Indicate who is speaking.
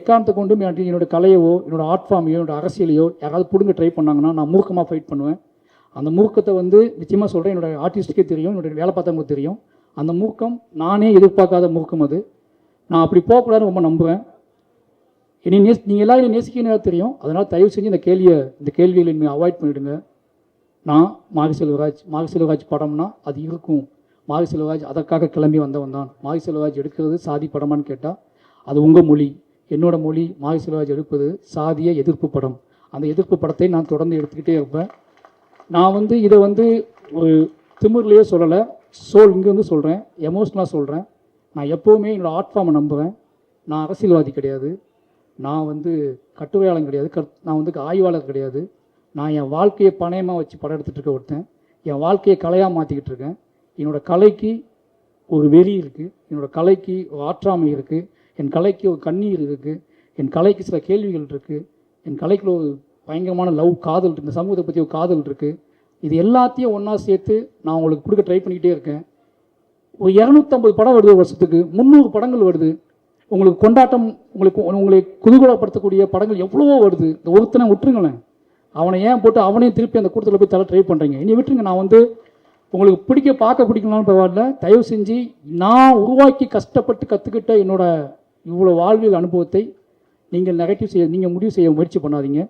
Speaker 1: எக்காரணத்தை கொண்டு என்னோட கலையவோ என்னோட ஆர்ட் ஃபார்மையோ என்னோட அரசியலையோ யாராவது பிடுங்க ட்ரை பண்ணாங்கன்னா நான் மூர்க்கமாக ஃபைட் பண்ணுவேன். அந்த மூர்க்கத்தை நிச்சயமாக சொல்கிறேன், என்னோட ஆர்டிஸ்ட்டுக்கே தெரியும், என்னோட வேலை பார்த்தவங்களுக்கு தெரியும். அந்த மூர்க்கம் நானே எதிர்பார்க்காத மூர்க்கம் அது. நான் அப்படி போகக்கூடாதுன்னு ரொம்ப நம்புவேன். நீங்கள் எல்லாம் என்னை நேசிக்கணும் தெரியும். அதனால் தயவு செஞ்சு இந்த கேள்விகளை நீங்கள் அவாய்ட் பண்ணிவிடுங்க. நான் மாரி செல்வராஜ் படம்னா அது இருக்கும். மாரி செல்வராஜ் அதற்காக கிளம்பி வந்தவன் தான். மாரி செல்வராஜ் எடுக்கிறது சாதி படமான்னு கேட்டால் அது உங்கள் மொழி. என்னோட மொழி மாரி செல்வராஜ் எடுப்பது சாதிய எதிர்ப்பு படம். அந்த எதிர்ப்பு படத்தை நான் தொடர்ந்து எடுத்துக்கிட்டே இருப்பேன். நான் இதை ஒரு திமிர்லேயே சொல்லலை, இங்கேருந்து சொல்கிறேன், எமோஷ்னலாக சொல்கிறேன். நான் எப்போவுமே என்னோடய ஆர்ட் ஃபார்மை நம்புவேன். நான் அரசியல்வாதி கிடையாது, நான் கட்டுரையாளன் கிடையாது, நான் ஆய்வாளர் கிடையாது. நான் என் வாழ்க்கையை பணயமாக வச்சு படம் எடுத்துகிட்டு இருக்க ஒருத்தன். என் வாழ்க்கையை கலையாக மாற்றிக்கிட்டு இருக்கேன். என்னோடய கலைக்கு ஒரு வெறி இருக்குது, என்னோடய கலைக்கு ஒரு ஆற்றாமை இருக்குது, என் கலைக்கு ஒரு கண்ணீர் இருக்குது, என் கலைக்கு சில கேள்விகள் இருக்குது, என் கலைக்குள்ள ஒரு பயங்கரமான காதல் இருக்குது, இந்த சமூகத்தை பற்றி ஒரு காதல் இருக்குது. இது எல்லாத்தையும் ஒன்றா சேர்த்து நான் உங்களுக்கு கொடுக்க ட்ரை பண்ணிக்கிட்டே இருக்கேன். ஒரு 250 படம் வருது வருஷத்துக்கு, 300 படங்கள் வருது. உங்களுக்கு கொண்டாட்டம், உங்களை குதூகலப்படுத்தக்கூடிய படங்கள் எவ்வளவோ வருது. இந்த ஒருத்தனை விட்டுருங்களேன், அவனை ஏன் போட்டு அவனையும் திருப்பி அந்த கூட்டத்தில் போய் தலை ட்ரை பண்ணுறீங்க? இனி விட்டுருங்க. நான் உங்களுக்கு பார்க்க பிடிக்கணும்னு பரவாயில்ல, தயவு செஞ்சு நான் உருவாக்கி கஷ்டப்பட்டு கற்றுக்கிட்ட என்னோட இவ்வளோ வாழ்வியல் அனுபவத்தை நீங்கள் முடிவு செய்ய முயற்சி பண்ணாதீங்க.